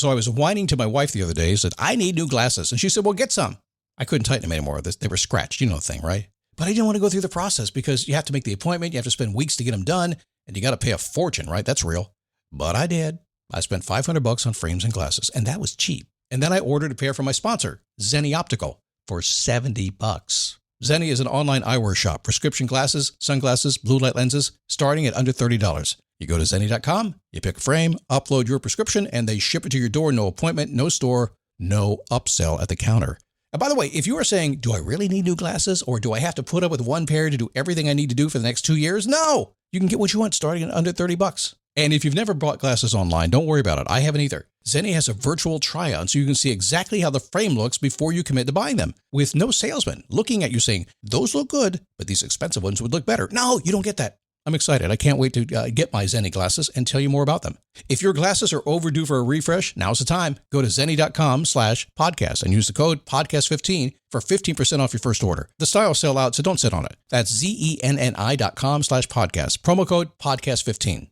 So I was whining to my wife the other day, said, I need new glasses. And she said, well, get some. I couldn't tighten them anymore. They were scratched. You know the thing, right? But I didn't want to go through the process because you have to make the appointment. You have to spend weeks to get them done. And you got to pay a fortune, right? That's real. But I did. I spent $500 on frames and glasses, and that was cheap. And then I ordered a pair from my sponsor, Zenni Optical, for $70. Zenni is an online eyewear shop. Prescription glasses, sunglasses, blue light lenses, starting at under $30. You go to Zenni.com, you pick a frame, upload your prescription, and they ship it to your door. No appointment, no store, no upsell at the counter. And by the way, if you are saying, do I really need new glasses, or do I have to put up with one pair to do everything I need to do for the next 2 years? No! You can get what you want starting at under $30. And if you've never bought glasses online, don't worry about it. I haven't either. Zenni has a virtual try-on, so you can see exactly how the frame looks before you commit to buying them, with no salesman looking at you saying, those look good, but these expensive ones would look better. No, you don't get that. I'm excited. I can't wait to get my Zenni glasses and tell you more about them. If your glasses are overdue for a refresh, now's the time. Go to Zenni.com/podcast and use the code podcast15 for 15% off your first order. The styles sell out, so don't sit on it. That's Zenni.com/podcast. Promo code podcast15.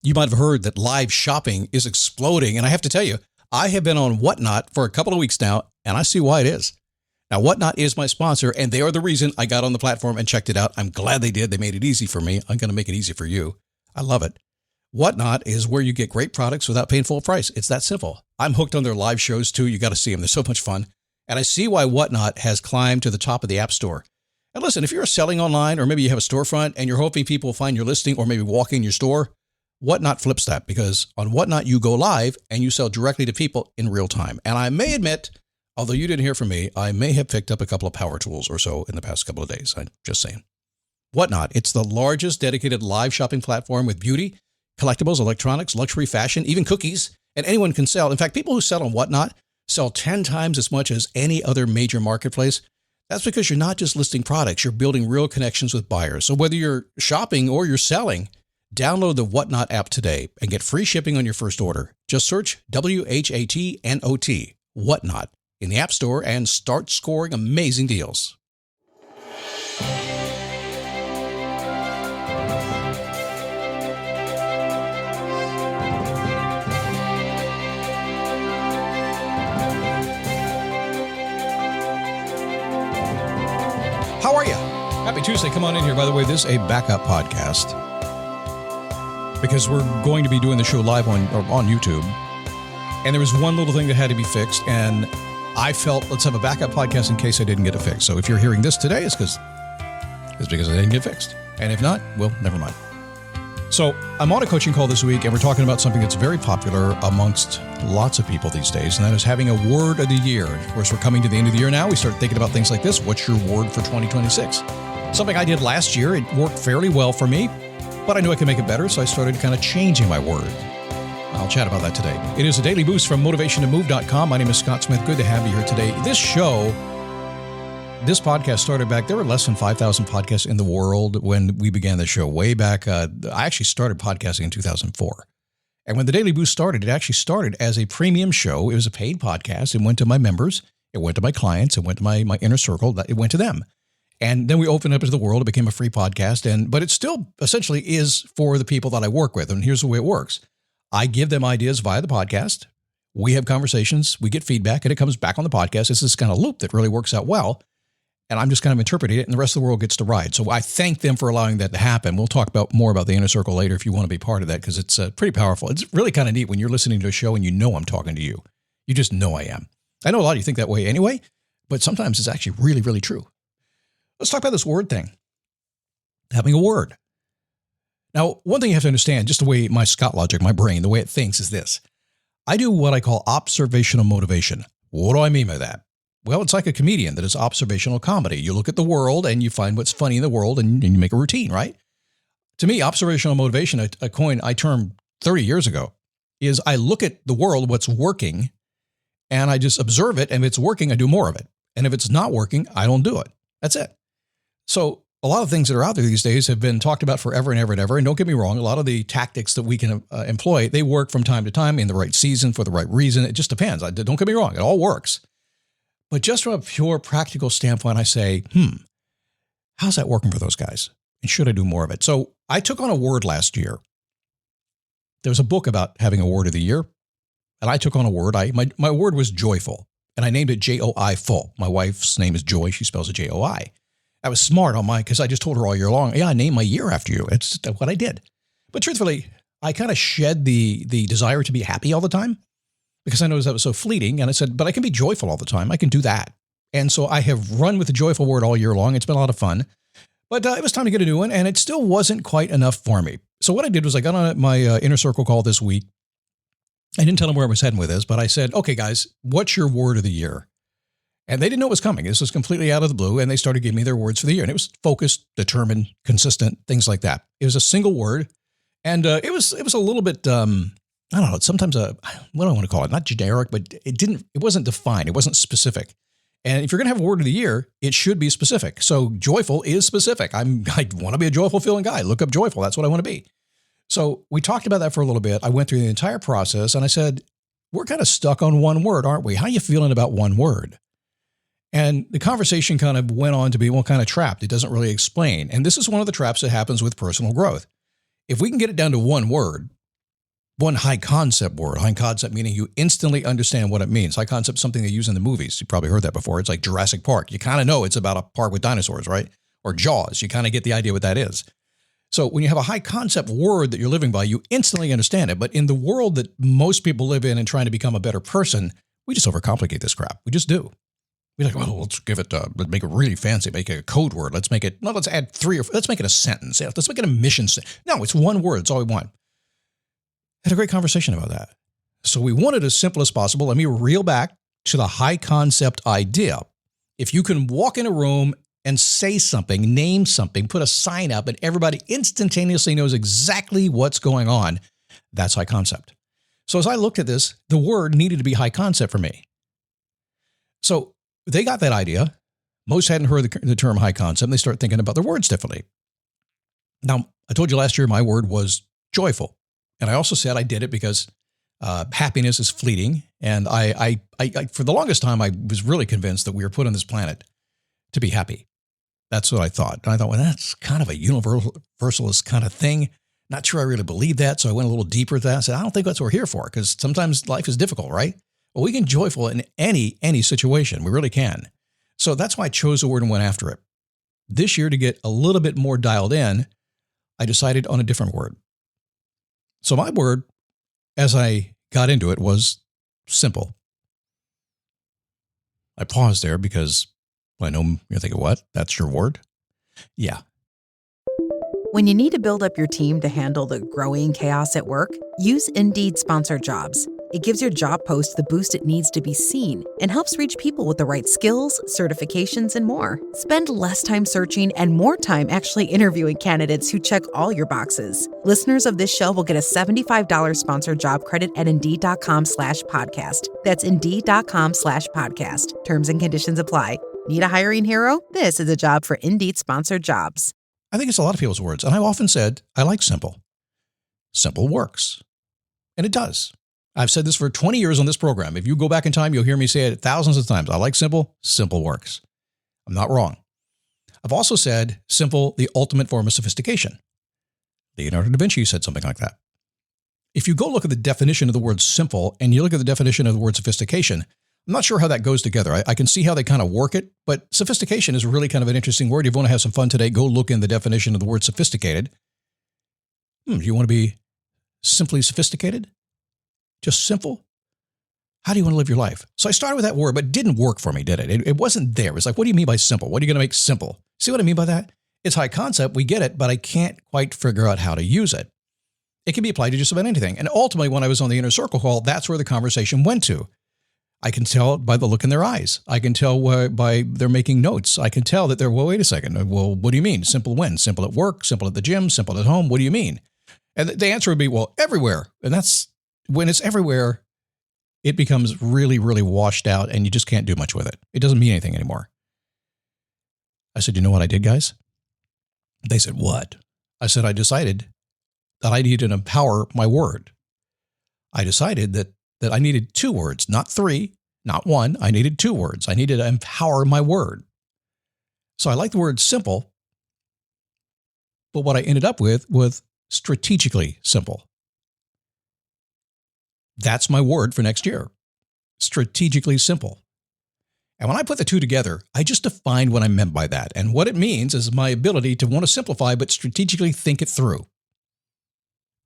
You might have heard that live shopping is exploding, and I have to tell you, I have been on Whatnot for a couple of weeks now, and I see why it is. Now, Whatnot is my sponsor, and they are the reason I got on the platform and checked it out. I'm glad they did. They made it easy for me. I'm going to make it easy for you. I love it. Whatnot is where you get great products without paying full price. It's that simple. I'm hooked on their live shows, too. You got to see them. They're so much fun. And I see why Whatnot has climbed to the top of the App Store. And listen, if you're selling online, or maybe you have a storefront, and you're hoping people will find your listing or maybe walk in your store, Whatnot flips that, because on Whatnot, you go live and you sell directly to people in real time. And I may admit, although you didn't hear from me, I may have picked up a couple of power tools or so in the past couple of days. I'm just saying. Whatnot, it's the largest dedicated live shopping platform with beauty, collectibles, electronics, luxury, fashion, even cookies, and anyone can sell. In fact, people who sell on Whatnot sell 10 times as much as any other major marketplace. That's because you're not just listing products, you're building real connections with buyers. So whether you're shopping or you're selling, download the Whatnot app today and get free shipping on your first order. Just search WHATNOT, Whatnot, in the App Store and start scoring amazing deals. How are you? Happy Tuesday. Come on in here. By the way, this is a backup podcast because we're going to be doing the show live on YouTube. And there was one little thing that had to be fixed, and I felt let's have a backup podcast in case I didn't get it fixed. So if you're hearing this today, it's because I didn't get fixed. And if not, well, never mind. So I'm on a coaching call this week, and we're talking about something that's very popular amongst lots of people these days, and that is having a word of the year. Of course, we're coming to the end of the year now. We start thinking about things like this. What's your word for 2026? Something I did last year. It worked fairly well for me, but I knew I could make it better, so I started kind of changing my word. I'll chat about that today. It is a daily boost from motivationtomove.com. My name is Scott Smith. Good to have you here today. This podcast started back, there were less than 5,000 podcasts in the world when we began the show way back. I actually started podcasting in 2004. And when the Daily Boost started, it actually started as a premium show. It was a paid podcast. It went to my members. It went to my clients. It went to my inner circle. It went to them. And then we opened up into the world. It became a free podcast. But it still essentially is for the people that I work with. And here's the way it works. I give them ideas via the podcast. We have conversations. We get feedback, and it comes back on the podcast. It's this kind of loop that really works out well. And I'm just kind of interpreting it, and the rest of the world gets to ride. So I thank them for allowing that to happen. We'll talk more about the inner circle later if you want to be part of that, because it's pretty powerful. It's really kind of neat when you're listening to a show and you know I'm talking to you. You just know I am. I know a lot of you think that way anyway, but sometimes it's actually really, really true. Let's talk about this word thing. Having a word. Now, one thing you have to understand, just the way my Scott logic, my brain, the way it thinks is this. I do what I call observational motivation. What do I mean by that? Well, it's like a comedian that is observational comedy. You look at the world and you find what's funny in the world and you make a routine, right? To me, observational motivation, a coin I termed 30 years ago, is I look at the world, what's working, and I just observe it. And if it's working, I do more of it. And if it's not working, I don't do it. That's it. So a lot of things that are out there these days have been talked about forever and ever and ever. And don't get me wrong, a lot of the tactics that we can employ, they work from time to time in the right season for the right reason. It just depends. Don't get me wrong. It all works. But just from a pure practical standpoint, I say, how's that working for those guys? And should I do more of it? So I took on a word last year. There was a book about having a word of the year. and I took on a word. My word was joyful, and I named it Joiful. My wife's name is Joy. She spells it Joi. I was smart on because I just told her all year long, yeah, I named my year after you. It's what I did. But truthfully, I kind of shed the desire to be happy all the time because I noticed that was so fleeting. And I said, but I can be joyful all the time. I can do that. And so I have run with the joyful word all year long. It's been a lot of fun. But it was time to get a new one, and it still wasn't quite enough for me. So what I did was I got on my inner circle call this week. I didn't tell them where I was heading with this, but I said, okay, guys, what's your word of the year? And they didn't know it was coming. This was completely out of the blue, and they started giving me their words for the year. And it was focused, determined, consistent, things like that. It was a single word, and it was a little bit, I don't know, sometimes what do I want to call it? Not generic, but it wasn't defined. It wasn't specific. And if you're going to have a word of the year, it should be specific. So joyful is specific. I want to be a joyful feeling guy. Look up joyful. That's what I want to be. So we talked about that for a little bit. I went through the entire process, and I said, we're kind of stuck on one word, aren't we? How are you feeling about one word? And the conversation kind of went on to be, well, kind of trapped. It doesn't really explain. And this is one of the traps that happens with personal growth. If we can get it down to one word, one high concept word, high concept meaning you instantly understand what it means. High concept is something they use in the movies. You probably heard that before. It's like Jurassic Park. You kind of know it's about a park with dinosaurs, right? Or Jaws. You kind of get the idea what that is. So when you have a high concept word that you're living by, you instantly understand it. But in the world that most people live in and trying to become a better person, we just overcomplicate this crap. We just do. We're like, well, let's let's make it really fancy, make it a code word. Let's add let's make it a sentence. Let's make it a mission statement. No, it's one word. It's all we want. Had a great conversation about that. So we want it as simple as possible. Let me reel back to the high concept idea. If you can walk in a room and say something, name something, put a sign up, and everybody instantaneously knows exactly what's going on, that's high concept. So as I looked at this, the word needed to be high concept for me. So they got that idea. Most hadn't heard the term high concept. And they start thinking about their words differently. Now, I told you last year my word was joyful. And I also said I did it because happiness is fleeting. And I for the longest time, I was really convinced that we were put on this planet to be happy. That's what I thought. And I thought, well, that's kind of a universalist kind of thing. Not sure I really believe that. So I went a little deeper with that. I said, I don't think that's what we're here for, because sometimes life is difficult, right? Well, we can joyful in any situation. We really can. So that's why I chose the word and went after it. This year, to get a little bit more dialed in, I decided on a different word. So my word, as I got into it, was simple. I paused there because I know you're thinking, what? That's your word? Yeah. When you need to build up your team to handle the growing chaos at work, use Indeed Sponsored Jobs. It gives your job post the boost it needs to be seen and helps reach people with the right skills, certifications, and more. Spend less time searching and more time actually interviewing candidates who check all your boxes. Listeners of this show will get a $75 sponsored job credit at Indeed.com/podcast. That's Indeed.com/podcast. Terms and conditions apply. Need a hiring hero? This is a job for Indeed Sponsored Jobs. I think it's a lot of people's words. And I've often said, I like simple. Simple works. And it does. I've said this for 20 years on this program. If you go back in time, you'll hear me say it thousands of times. I like simple. Simple works. I'm not wrong. I've also said simple, the ultimate form of sophistication. Leonardo da Vinci said something like that. If you go look at the definition of the word simple and you look at the definition of the word sophistication, I'm not sure how that goes together. I can see how they kind of work it, but sophistication is really kind of an interesting word. If you want to have some fun today, go look in the definition of the word sophisticated. Do you want to be simply sophisticated? Just simple? How do you want to live your life? So I started with that word, but it didn't work for me, did it? It wasn't there. It's like, what do you mean by simple? What are you going to make simple? See what I mean by that? It's high concept. We get it, but I can't quite figure out how to use it. It can be applied to just about anything. And ultimately, when I was on the inner circle call, that's where the conversation went to. I can tell by the look in their eyes. I can tell by they're making notes. I can tell that they're, well, wait a second. Well, what do you mean? Simple when? Simple at work, simple at the gym, simple at home. What do you mean? And the answer would be, well, everywhere. And that's when it's everywhere, it becomes really, really washed out and you just can't do much with it. It doesn't mean anything anymore. I said, you know what I did, guys? They said, what? I said, I decided that I needed to empower my word. I decided that I needed 2 words, not 3, not 1. I needed 2 words. I needed to empower my word. So I like the word simple, but what I ended up with was strategically simple. That's my word for next year. Strategically simple. And when I put the two together, I just defined what I meant by that. And what it means is my ability to want to simplify, but strategically think it through.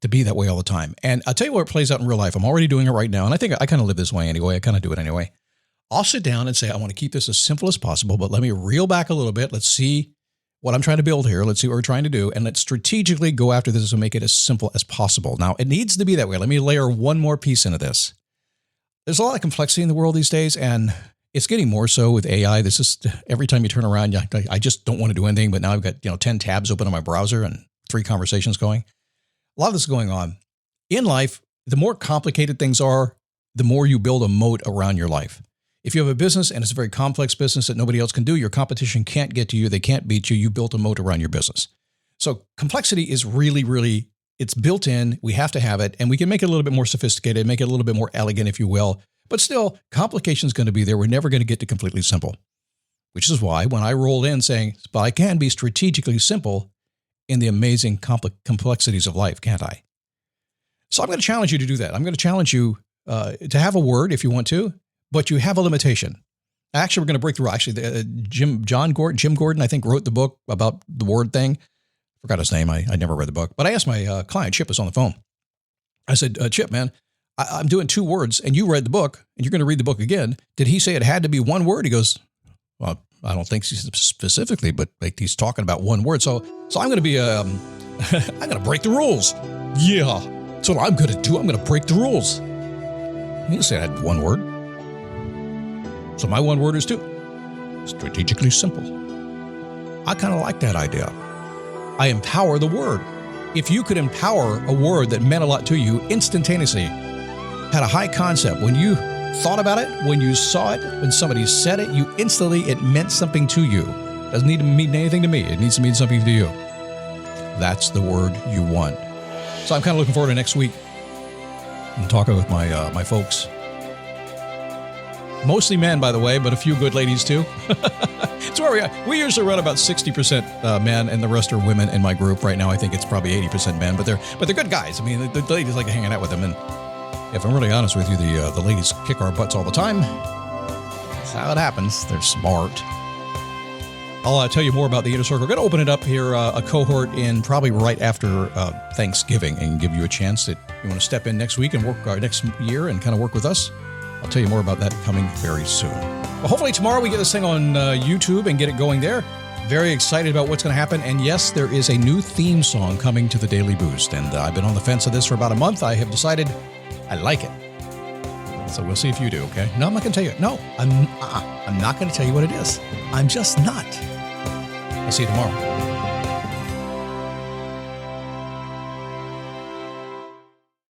To be that way all the time. And I'll tell you where it plays out in real life. I'm already doing it right now. And I think I kind of live this way anyway. I kind of do it anyway. I'll sit down and say, I want to keep this as simple as possible, but let me reel back a little bit. Let's see what I'm trying to build here. Let's see what we're trying to do. And let's strategically go after this and make it as simple as possible. Now, it needs to be that way. Let me layer one more piece into this. There's a lot of complexity in the world these days, and it's getting more so with AI. This is every time you turn around, I just don't want to do anything, but now I've got 10 tabs open on my browser and 3 conversations going. A lot of this is going on. In life, the more complicated things are, the more you build a moat around your life. If you have a business and it's a very complex business that nobody else can do, your competition can't get to you, they can't beat you, you built a moat around your business. So complexity is really, it's built in, we have to have it, and we can make it a little bit more sophisticated, make it a little bit more elegant, if you will. But still, complication is going to be there. We're never going to get to completely simple, which is why when I roll in saying, but I can be strategically simple in the amazing complexities of life, can't I? So I'm going to challenge you to do that. I'm going to challenge you to have a word if you want to, but you have a limitation. Actually, we're going to break through. Actually, Jim Gordon, I think, wrote the book about the word thing. Forgot his name. I never read the book. But I asked my client, Chip, was on the phone. I said, Chip, man, I'm doing 2 words, and you read the book, and you're going to read the book again. Did he say it had to be 1 word? He goes, well, I don't think specifically, but like he's talking about 1 word. So I'm going to be, I'm going to break the rules. Yeah, that's what I'm going to do. I'm going to break the rules. He didn't say I had 1 word. So my 1 word is 2. Strategically simple. I kind of like that idea. I empower the word. If you could empower a word that meant a lot to you instantaneously, had a high concept, when you thought about it, when you saw it, when somebody said it, it meant something to you. Doesn't need to mean anything to me. It needs to mean something to you. That's the word you want. So I'm kind of looking forward to next week. I'm talking with my folks. Mostly men, by the way, but a few good ladies too. It's where we are. We usually run about 60% men, and the rest are women in my group. Right now, I think it's probably 80% men, but they're good guys. I mean, the ladies like hanging out with them. And if I'm really honest with you, the ladies kick our butts all the time. That's how it happens. They're smart. I'll tell you more about the Inner Circle. We're going to open it up here, a cohort in probably right after Thanksgiving, and give you a chance that you want to step in next week and work next year and kind of work with us. I'll tell you more about that coming very soon. Well, hopefully tomorrow we get this thing on YouTube and get it going there. Very excited about what's going to happen. And yes, there is a new theme song coming to the Daily Boost. And I've been on the fence of this for about a month. I have decided I like it. So we'll see if you do, okay? No, I'm not going to tell you. No, I'm not going to tell you what it is. I'm just not. I'll see you tomorrow.